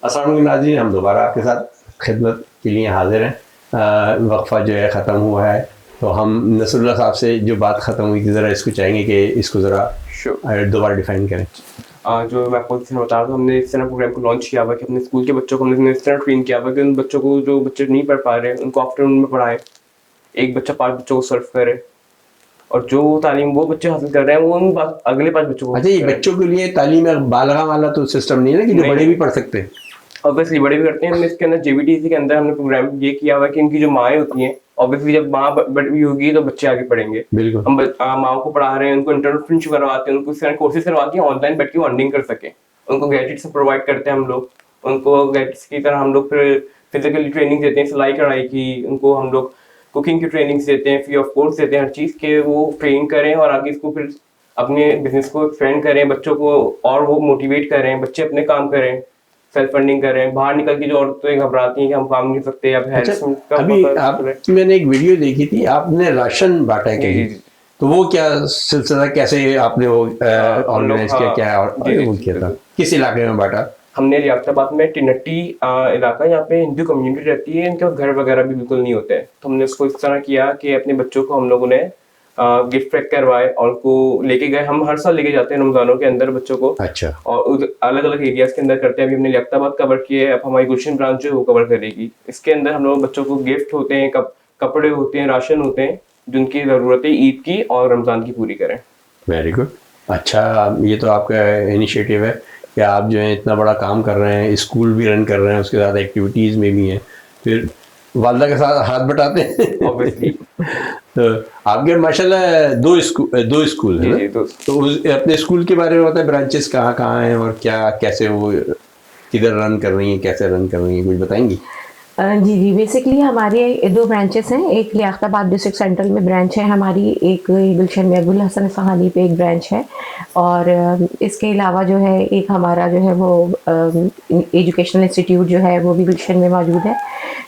अस्सलाम वालेकुम नाज़रीन, हम दोबारा आपके साथ खिदमत के लिए हाज़िर हैं। वक्फ़ा जो है ख़त्म हुआ है, तो हम नसरुल्लाह साहब से जो बात ख़त्म हुई थी ज़रा इसको चाहेंगे कि इसको ज़रा दोबारा डिफ़ाइन करें। जो मैं आपको इस तरह बता रहा था, हमने इस तरह प्रोग्राम को लॉन्च किया हुआ कि अपने स्कूल के बच्चों को हमने इस तरह ट्रेन किया हुआ कि उन बच्चों को, जो बच्चे नहीं पढ़ पा रहे हैं, उनको आफ्टरनून में पढ़ाएं। एक बच्चा 5 बच्चों को सर्व करे, और जो तालीम वो बच्चे हासिल कर रहे हैं वो उन अगले 5 बच्चों को। अच्छा, ये बच्चों के लिए तालीम बालगा वाला तो सिस्टम नहीं है ना कि जो बड़े भी पढ़ सकते हैं? ऑब्वियसली बड़े भी करते हैं। हमने इसके अंदर जेबीटीसी के अंदर हमने प्रोग्राम ये किया हुआ है कि इनकी जो माएँ होती हैं, ऑब्वियसली जब माँ बड़ी होगी तो बच्चे आगे पढ़ेंगे। बिल्कुल। हम माओ को पढ़ा रहे हैं, उनको इंटर्नशिप करवाते हैं, उनको इस तरह कोर्सेज करवाते हैं ऑनलाइन बैठ के वो अर्निंग कर सके। उनको गैजेट्स प्रोवाइड करते हैं हम लोग, उनको गैजेट्स की तरह हम लोग फिर फिजिकली ट्रेनिंग देते हैं, सिलाई कढ़ाई की, उनको हम लोग कुकिंग की ट्रेनिंग्स देते हैं, फ्री ऑफ कोर्स देते हैं हर चीज़ के, वो ट्रेनिंग करें और आगे इसको फिर अपने बिजनेस को एक्सपेंड करें, बच्चों को और वो मोटिवेट करें, बच्चे अपने काम करें, सेल्फ फंडिंग करें। बाहर निकल के जो औरतें घबराती हैं कि हम काम नहीं कर सकते या अच्छा, अभी मैंने एक वीडियो देखी थी, आपने राशन बांटा है कहीं, तो वो क्या सिलसिला, कैसे आपने वो ऑर्गेनाइज किया, क्या वो किया था, किस इलाके में बांटा? हमने लियाकताबाद में टिनट्टी इलाका, यहाँ पे हिंदू कम्युनिटी रहती है, इनके घर वगैरह भी बिल्कुल नहीं होते हैं, तो हमने उसको इस तरह किया कि अपने बच्चों को हम लोगों ने गिफ्ट पैक करवाए और उनको लेके गए। हम हर साल लेके जाते हैं रमजानों के अंदर बच्चों को। अच्छा। और अलग अलग एरियाज के अंदर करते हैं। अभी हमने लियाकताबाद कवर किए, अब हमारी गुलशन ब्रांच जो है वो कवर करेगी। इसके अंदर हम लोग बच्चों को गिफ्ट होते हैं, कपड़े होते हैं, राशन होते हैं, जिनकी ज़रूरतें ईद की और रमज़ान की पूरी करें। Very good. अच्छा, ये तो आपका इनिशिएटिव है कि आप जो है इतना बड़ा काम कर रहे हैं, स्कूल भी रन कर रहे हैं, उसके साथ एक्टिविटीज़ में भी हैं, फिर वालदा के साथ हाथ बटाते हैं ऑब्वियसली। तो आपके माशाल्लाह दो स्कूल है ना? तो अपने स्कूल के बारे में बताएं, ब्रांचेस कहाँ कहाँ हैं और क्या कैसे वो किधर रन कर रही हैं, कैसे रन कर रही हैं, कुछ बताएंगी? जी जी, बेसिकली हमारे 2 ब्रांचेस हैं। एक लियाकताबाद डिस्ट्रिक्ट सेंट्रल में ब्रांच है हमारी, एक गुलशन में अब्दुल हसन फ़हानी पे एक ब्रांच है, और इसके अलावा जो है एक हमारा जो है वो एजुकेशनल इंस्टीट्यूट जो है वो भी गुलशन में मौजूद है।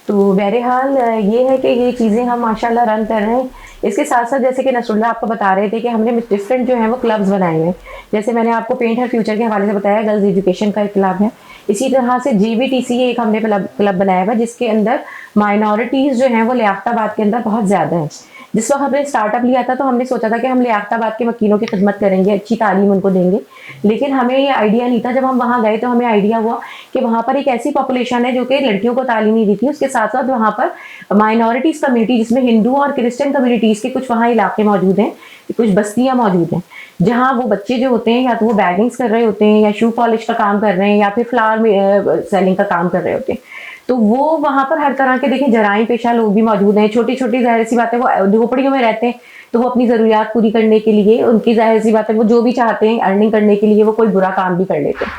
तो बहरहाल ये है कि ये चीज़ें हम माशाल्लाह रन कर रहे हैं। इसके साथ साथ जैसे कि नसरुल्लाह आपको बता रहे थे कि हमने डिफरेंट जो है वो क्लब्स बनाए हैं। जैसे मैंने आपको पेंट हर फ्यूचर के हवाले से बताया, गर्ल्स एजुकेशन का एक क्लब है। इसी तरह से जेबीटीसी एक हमने क्लब बनाया हुआ, जिसके अंदर माइनॉरिटीज़ जो हैं वो लियाकताबाद के अंदर बहुत ज़्यादा है। जिस वक्त हमने स्टार्टअप लिया था तो हमने सोचा था कि हम लियाकताबाद के मकीनों की खिदमत करेंगे, अच्छी तालीम उनको देंगे, लेकिन हमें ये आइडिया नहीं था। जब हम वहाँ गए तो हमें आइडिया हुआ कि वहाँ पर एक ऐसी पॉपुलेशन है जो कि लड़कियों को तालीम नहीं देती। उसके साथ साथ वहाँ पर माइनॉरिटीज़ कम्युनिटी, जिसमें हिंदू और क्रिश्चियन कम्युनिटीज़ के कुछ वहाँ इलाके मौजूद हैं, कुछ बस्तियाँ मौजूद हैं, जहाँ वो बच्चे जो होते हैं या तो वो बैगिंग्स कर रहे होते हैं, या शू पॉलिश का काम कर रहे हैं, या फिर फ्लावर सेलिंग का काम कर रहे होते हैं। तो वो वहाँ पर हर तरह के देखें जराइम पेशा लोग भी मौजूद हैं। छोटी छोटी जाहिर सी बात है वो झोपड़ियों में रहते हैं, तो वो अपनी ज़रूरियात पूरी करने के लिए, उनकी जाहिर सी बात है वो जो भी चाहते हैं अर्निंग करने के लिए वो कोई बुरा काम भी कर लेते हैं।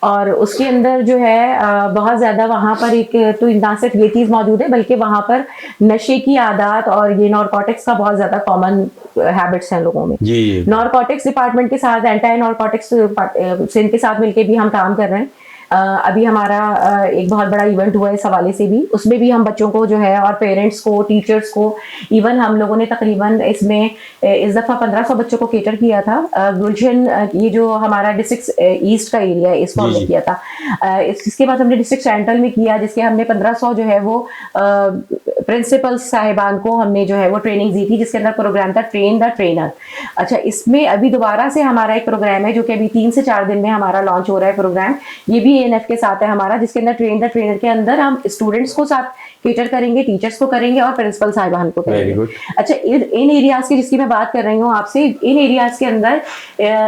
और उसके अंदर जो है बहुत ज़्यादा वहाँ पर एक तो ना सिर्फ ये चीज़ मौजूद है, बल्कि वहाँ पर नशे की आदत और ये नॉरकोटिक्स का बहुत ज़्यादा कॉमन हैबिट्स हैं लोगों में। नॉरकोटिक्स डिपार्टमेंट के साथ, एंटी नॉरकोटिक्स सिंध के साथ मिलकर भी हम काम कर रहे हैं। अभी हमारा एक बहुत बड़ा इवेंट हुआ है इस हवाले से भी, उसमें भी हम बच्चों को जो है और पेरेंट्स को, टीचर्स को, इवन हम लोगों ने तकरीबन इसमें इस दफ़ा 1500 बच्चों को केटर किया था। गुलशन ये जो हमारा डिस्ट्रिक्ट ईस्ट का एरिया है, इसको हमने किया था। इसके बाद हमने डिस्ट्रिक्ट सेंट्रल में किया, जिसके हमने 1500 जो है वो प्रिंसिपल साहिबान को हमने जो है वो ट्रेनिंग दी थी, जिसके अंदर प्रोग्राम था ट्रेन द ट्रेनर। अच्छा, इसमें अभी दोबारा से हमारा एक प्रोग्राम है जो कि अभी 3 से 4 दिन में हमारा लॉन्च हो रहा है प्रोग्राम। ये भी एएनएफ के साथ है हमारा, जिसके अंदर ट्रेन द ट्रेनर के अंदर हम स्टूडेंट्स को साथ केटर करेंगे, टीचर्स को करेंगे और प्रिंसिपल साहिबान को करेंगे। अच्छा, इन एरियाज की जिसकी मैं बात कर रही हूँ आपसे, इन एरियाज के अंदर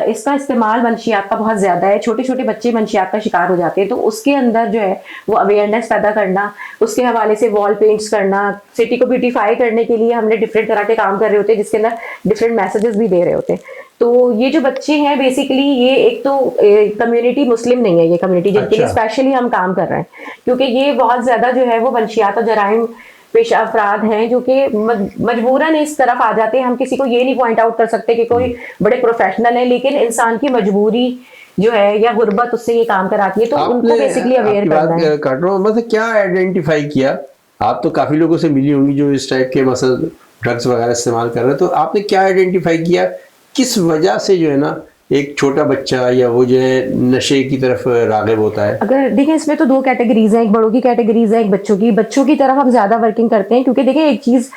इसका इस्तेमाल मंशियात का बहुत ज्यादा है। छोटे छोटे बच्चे मंशियात का शिकार हो जाते हैं, तो उसके अंदर जो है वो अवेयरनेस पैदा करना, उसके हवाले से वॉल पेंट्स करना, सिटी को ब्यूटीफाई करने के लिए हमने डिफरेंट तरह के काम कर रहे होते हैं, जिसके अंदर डिफरेंट मैसेजेस भी दे रहे होते हैं। तो ये जो बच्चे हैं बेसिकली, ये एक तो कम्युनिटी मुस्लिम नहीं है, ये कम्युनिटी जिनके लिए स्पेशली हम काम कर रहे हैं, क्योंकि ये बहुत ज्यादा जो है वो मंशियात और जराइम पेशा अफराद हैं जो कि मजबूरन इस तरफ आ जाते हैं। हम किसी को ये नहीं पॉइंट आउट कर सकते कि कोई बड़े प्रोफेशनल है, लेकिन इंसान की मजबूरी जो है या गुर्बत उससे ये काम कराती है, तो उनको बेसिकली अवेयर करना है। काट रहा हूं, मतलब क्या आइडेंटिफाई किया? आप तो काफी लोगों से मिली होंगी जो इस टाइप के मसल ड्रग्स वगैरह इस्तेमाल कर रहे हैं, तो आपने क्या आइडेंटिफाई किया, किस वजह से जो है ना एक छोटा बच्चा या वो जो है नशे की तरफ राग़िब होता है? अगर देखें इसमें तो दो कैटेगरीज हैं, एक बड़ों की कैटेगरीज है, एक बच्चों की। बच्चों की तरफ हम ज्यादा वर्किंग करते हैं क्योंकि देखें एक चीज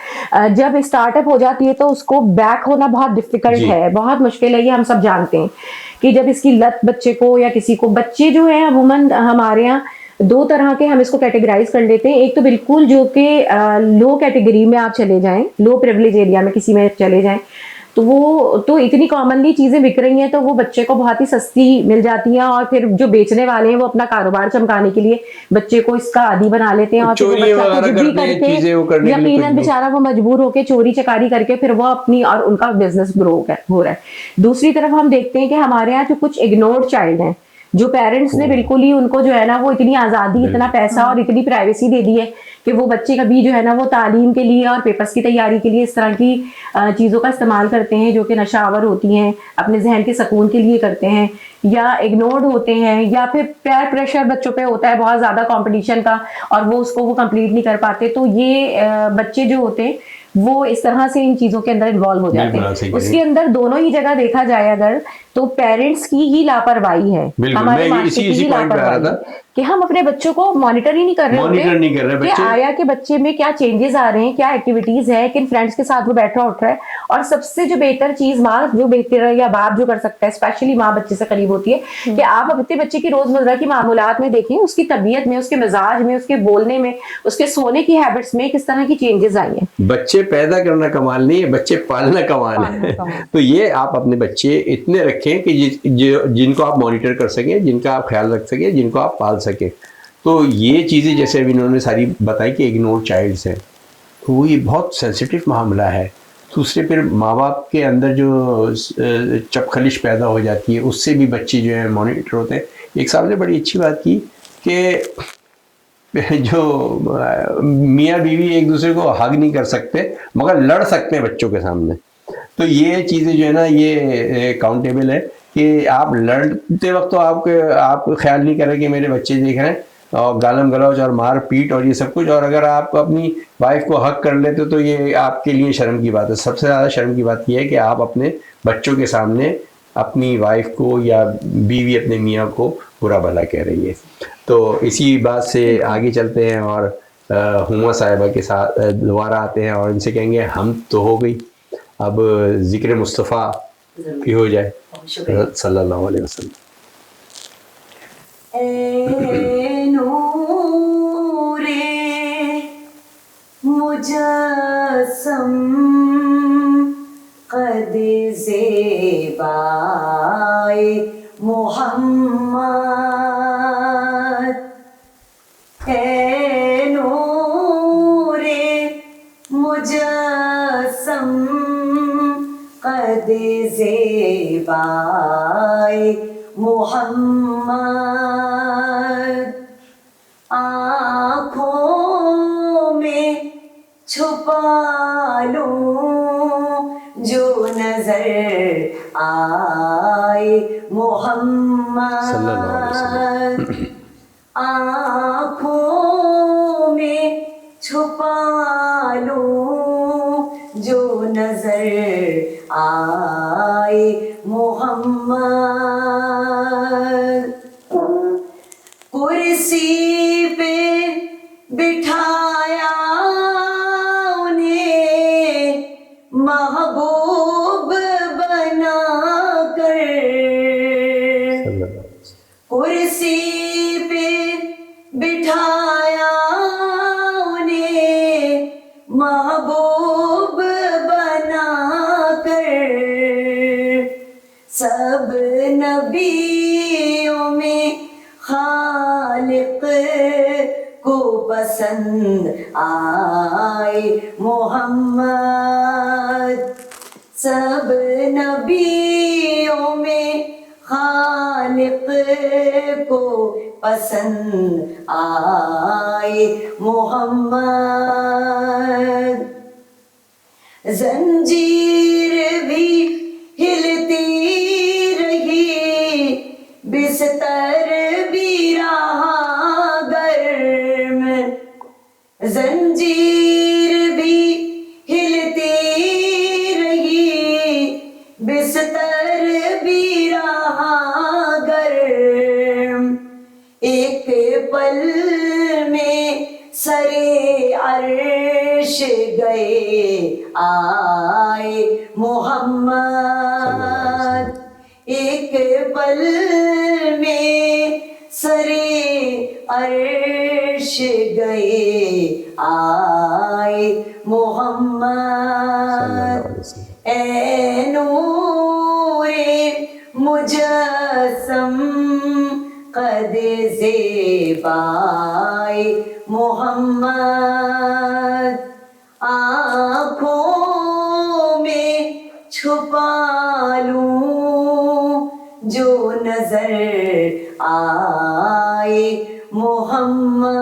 जब स्टार्टअप हो जाती है तो उसको बैक होना बहुत डिफिकल्ट जी। है, बहुत मुश्किल है, ये हम सब जानते हैं कि जब इसकी लत बच्चे को या किसी को, बच्चे जो है अमूमन हमारे यहाँ दो तरह के हम इसको कैटेगराइज कर लेते हैं। एक तो बिल्कुल जो कि लो कैटेगरी में आप चले जाएं, लो प्रिविलेज एरिया में किसी में चले जाएं, तो वो तो इतनी कॉमनली चीजें बिक रही हैं तो वो बच्चे को बहुत ही सस्ती मिल जाती हैं, और फिर जो बेचने वाले हैं वो अपना कारोबार चमकाने के लिए बच्चे को इसका आदी बना लेते हैं, और फिर वो चोरी बच्चा वगैरह कुछ भी करते हैं, चीजें वो करके करने के लिए यकीनन कुछ भी। बेचारा वो मजबूर होकर चोरी चकारी करके फिर वो अपनी और उनका बिजनेस ग्रो हो रहा है। दूसरी तरफ हम देखते हैं कि हमारे यहाँ जो कुछ इग्नोर्ड चाइल्ड हैं, जो पेरेंट्स ने बिल्कुल ही उनको जो है ना वो इतनी आज़ादी, इतना पैसा और इतनी प्राइवेसी दे दी है कि वो बच्चे कभी जो है ना वो तालीम के लिए और पेपर्स की तैयारी के लिए इस तरह की चीज़ों का इस्तेमाल करते हैं जो कि नशावर होती हैं, अपने जहन के सुकून के लिए करते हैं, या इग्नोर्ड होते हैं, या फिर पेयर प्रेशर बच्चों पे होता है बहुत ज़्यादा कंपटीशन का और वो उसको वो कंप्लीट नहीं कर पाते। तो ये बच्चे जो होते हैं वो इस तरह से इन चीज़ों के अंदर इन्वॉल्व हो जाते हैं। उसके अंदर दोनों ही जगह देखा जाए अगर तो पेरेंट्स की ही लापरवाही है, हमारे माशरे की ही लापरवाही है कि हम अपने बच्चों को मॉनिटर ही नहीं कर रहे होते कि आया कि बच्चे में क्या चेंजेस आ रहे हैं, क्या एक्टिविटीज है, किन फ्रेंड्स के साथ वो बैठा उठ रहा है। और सबसे जो बेहतर चीज माँ जो बेहतर या बाप जो कर सकता है, स्पेशली माँ बच्चे से करीब होती है, कि आप अपने बच्चे की रोजमर्रा की मामूलात में देखें, उसकी तबीयत में, उसके मिजाज में, उसके बोलने में, उसके सोने की हैबिट्स में किस तरह की चेंजेस आई हैं। बच्चे पैदा करना कमाल नहीं है, बच्चे पालना कमाल है। तो ये आप अपने बच्चे इतने रखें कि जिनको आप मॉनिटर कर सकें, जिनका आप ख्याल रख सकें, जिनको आप पाल सकें। तो ये चीज़ें जैसे अभी इन्होंने सारी बताई कि इग्नोर चाइल्ड्स हैं, तो ये बहुत सेंसिटिव मामला है। दूसरे फिर माँ बाप के अंदर जो चपखलिश पैदा हो जाती है, उससे भी बच्चे जो है मॉनिटर होते हैं। एक साहब ने बड़ी अच्छी बात की कि जो मियाँ बीवी एक दूसरे को हग नहीं कर सकते मगर लड़ सकते हैं बच्चों के सामने। तो ये चीज़ें जो है ना ये काउंटेबल है कि आप लड़ते वक्त तो आप ख्याल नहीं करें कि मेरे बच्चे देख रहे हैं, और गालम गलौज और मार पीट और ये सब कुछ, और अगर आप अपनी वाइफ को हक कर लेते तो ये आपके लिए शर्म की बात है। सबसे ज़्यादा शर्म की बात यह है कि आप अपने बच्चों के सामने अपनी वाइफ को या बीवी अपने मियाँ को बुरा भला कह रही है। तो इसी बात से आगे चलते हैं और हुमा साहिबा के साथ दोबारा आते हैं और इनसे कहेंगे हम तो हो गई, अब जिक्र मुस्तफ़ा भी हो जाए सल्लल्लाहु अलैहि वसल्लम। ए नूरे मुजस्सम कद ज़ेबाए मोहम्मद, ए नूरे मुजस्सम कद ज़ेबाए मोहम्मद, आँखों में छुपा लूं जो नजर आए मोहम्मद, आँखों में छुपा लूं जो नजर आए मोहम्मद, कुर्सी पे बिठाया उन्हें महबूब बनाकर, कुर्सी पे बिठाया उन्हें महबूब बनाकर, सब नबियों में खालिक को पसंद आए मोहम्मद, सब नबियों में खालिक को पसंद आए मोहम्मद, जंजीर भी हिलती रही, बिस्तर भी रहा गर्म, जंजीर भी हिलती रही, बिस्तर भी रहा पल में सरे अर्श गए आए मोहम्मद, एक पल में सरे अर्श गए आए मोहम्मद। ऐ नूरे मुजस्सम कद ज़ेबाए मोहम्मद, आँखों में छुपा लूं जो नजर आए मोहम्मद।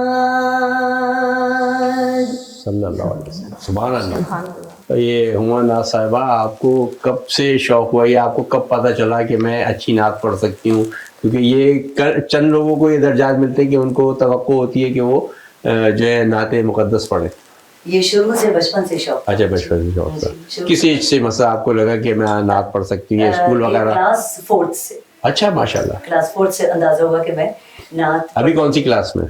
सल्लल्लाहु अलैहि वसल्लम। सुभान अल्लाह। तो ये हुमा नात साहिबा, आपको कब से शौक़ हुआ, या आपको कब पता चला कि मैं अच्छी नात पढ़ सकती हूँ? क्योंकि ये चंद लोगों को ये दर्जात मिलते हैं कि उनको तवक्को होती है कि वो जो है नाते मुक़द्दस पढ़े। ये शुरू से बचपन से शौक। अच्छा, बचपन से शौक़ था। शुरू किस एज से मतलब आपको लगा कि मैं नात पढ़ सकती हूँ, स्कूल वगैरह? क्लास 4 से। अच्छा, माशाल्लाह। क्लास 4 से अंदाजा हुआ कि मैं नात। अभी कौन सी क्लास में?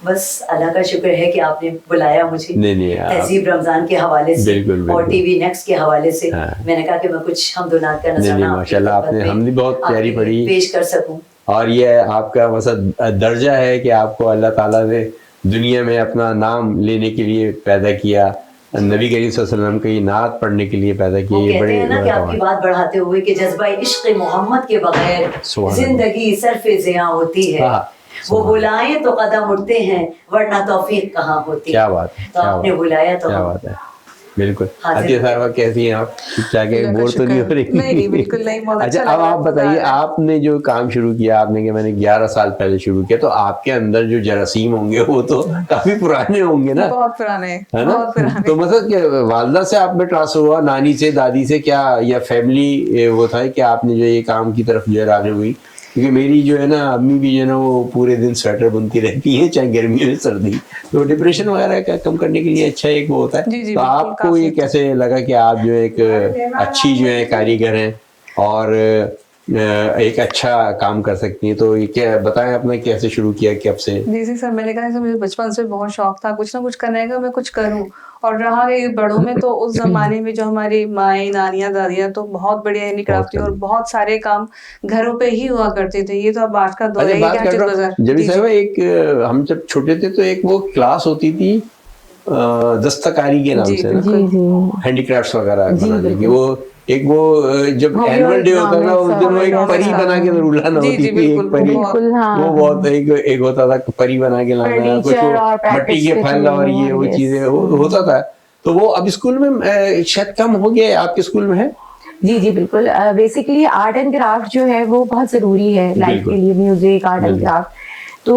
बस अल्लाह का शुक्र है कि आपने बुलाया मुझे। नहीं तहजीब रमजान के हवाले से बिल्कुल, और टीवी नेक्स्ट के हवाले से हाँ। मैंने कहा कि मैं कुछ हमदुनात का नहीं नजराना माशाल्लाह, आपने हमने बहुत प्यारी पढ़ी पेश कर सकूं। और ये आपका मसद दर्जा है कि आपको अल्लाह ताला ने दुनिया में अपना नाम लेने के लिए पैदा किया, नबी करीम सल्लल्लाहु अलैहि वसल्लम की नात पढ़ने के लिए पैदा किया। वो ये कहते बड़े हैं ना कि आपकी बात बढ़ाते हुए कि जज्बा इश्क मोहम्मद के बगैर सुभान जिंदगी सरफे ज़िया होती है। हाँ, वो बुलाएं तो कदम उठते हैं वरना तौफीक कहाँ होती। क्या बात है, तो क्या आपने बात, बुलाया तो क्या हम बात है। बिल्कुल। हाजिर अतिया साहबा कैसी हैं आप? जाके बोर तो नहीं हो रही? नहीं, बिल्कुल नहीं, बहुत अच्छा, अच्छा अब लगा आप बताइए, आपको। आपने जो काम शुरू किया, आपने कि मैंने 11 साल पहले शुरू किया, तो आपके अंदर जो जरासीम होंगे वो तो काफी पुराने होंगे ना? बहुत पुराने, है ना? बहुत पुराने। तो मतलब क्या वालदा से आप में ट्रांसफर हुआ, नानी से, दादी से, क्या या फैमिली वो था कि आपने जो ये काम की तरफ जो है राग़िब हुई? क्योंकि मेरी जो है ना अम्मी भी जो है ना वो पूरे दिन स्वेटर बुनती रहती हैं, चाहे गर्मी हो सर्दी। तो डिप्रेशन वगैरह का कम करने के लिए अच्छा एक वो होता है। जी, जी, तो बिल्कुल, आपको ये काफी कैसे लगा कि आप जो एक अच्छी जो है कारीगर हैं और एक अच्छा काम कर सकती हैं? तो ये क्या बताएं, आपने कैसे शुरू किया, कब से? जी जी सर, मैंने कहा मुझे बचपन से बहुत शौक था कुछ ना कुछ करने का, मैं कुछ करूं। और रहा ये बड़ों में, तो उस जमाने में जो हमारी माएँ, नानियाँ, दादियाँ तो बहुत बढ़िया हैंडीक्राफ्ट थी और बहुत सारे काम घरों पे ही हुआ करते थे। ये तो अब आज का दौर है, बात कर रहा हूँ जबी साहब, एक हम जब छोटे थे तो एक वो क्लास होती थी दस्तकारी के नाम जी, से ना, जी जी हैंडीक्राफ्ट्स वगैरह जी, बनाने की। बिल्कुल। वो एक वो जब हाँ, एनुअल डे होता था उस दिन वो एक हाँ, परी हाँ, बना के जरूर लाना जी, होती जी, थी, बिल्कुल, एक परी। बिल्कुल, हाँ, वो बहुत एक होता था कि परी बना के लाना, कुछ फर्नीचर वो और मट्टी के पैकेट्स फल के और ये वो yes। चीजें होता था। तो वो अब स्कूल में शायद कम हो गया, आपके स्कूल में है? जी जी बिल्कुल। बेसिकली आर्ट एंड क्राफ्ट जो है वो बहुत ज़रूरी है लाइफ बिल्कुल। के लिए, म्यूजिक, आर्ट एंड बिल्कुल। क्राफ्ट। तो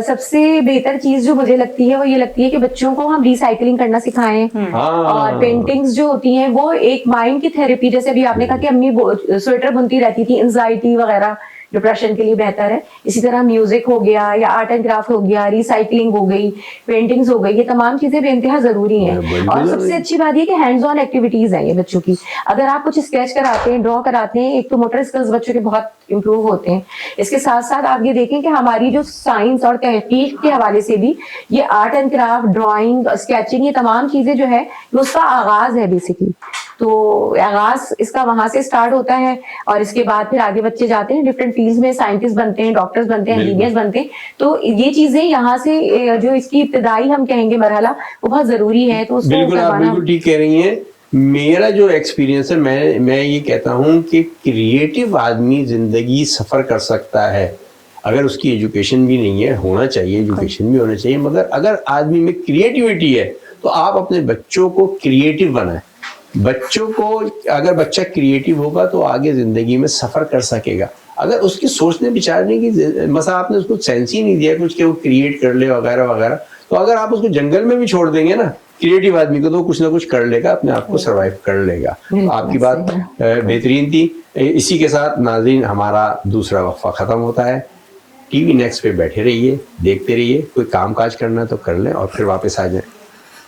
सबसे बेहतर चीज़ जो मुझे लगती है वो ये लगती है कि बच्चों को हम रिसाइकलिंग करना सिखाएं। हाँ। और पेंटिंग्स जो होती हैं वो एक माइंड की थेरेपी, जैसे अभी आपने कहा कि अम्मी स्वेटर बुनती रहती थी, एंजाइटी वगैरह डिप्रेशन के लिए बेहतर है। इसी तरह म्यूजिक हो गया या आर्ट एंड क्राफ्ट हो गया, रिसाइकलिंग हो गई, पेंटिंग्स हो गई, ये तमाम चीजें बेइंतहा जरूरी हैं। बिल्कुल और जरूरी। सबसे अच्छी बात ये कि हैंड्स ऑन एक्टिविटीज हैं ये बच्चों की। अगर आप कुछ स्केच कराते हैं, ड्रॉ कराते हैं, एक तो मोटर स्किल्स बच्चों के बहुत इंप्रूव होते हैं। इसके साथ साथ आप ये देखें कि हमारी जो साइंस और तहकीक के हवाले से भी ये art and craft, drawing, sketching, ये तमाम चीजें जो है ये उसका आगाज है बेसिकली। तो आगाज इसका वहां से स्टार्ट होता है और इसके बाद फिर आगे बच्चे जाते हैं डिफरेंट फील्ड्स में, साइंटिस्ट बनते हैं, डॉक्टर्स बनते हैं, इंजीनियर्स बनते हैं। तो ये चीजें यहाँ से जो इसकी इब्तिदाई हम कहेंगे मरहला वो बहुत जरूरी है। तो उसको बिल्कुल, आप करवाना- बिल्कुल ठीक कह रही हैं। मेरा जो एक्सपीरियंस है, मैं ये कहता हूँ कि क्रिएटिव आदमी जिंदगी सफर कर सकता है अगर उसकी एजुकेशन भी नहीं है। होना चाहिए, एजुकेशन भी होना चाहिए, मगर अगर आदमी में क्रिएटिविटी है तो आप अपने बच्चों को क्रिएटिव बनाएं। बच्चों को, अगर बच्चा क्रिएटिव होगा तो आगे जिंदगी में सफर कर सकेगा। अगर उसकी सोचने विचारने की मसा आपने उसको सेंस ही नहीं दिया कुछ कि वो क्रिएट कर ले वगैरह वगैरह, तो अगर आप उसको जंगल में भी छोड़ देंगे ना क्रिएटिव आदमी को, तो कुछ ना कुछ कर लेगा, अपने आप को सरवाइव कर लेगा। तो आपकी बात बेहतरीन थी। इसी के साथ नाज़रीन हमारा दूसरा वक्फा ख़त्म होता है। टीवी नेक्स्ट पे बैठे रहिए, देखते रहिए। कोई काम काज करना है तो कर लें और फिर वापस आ जाएं।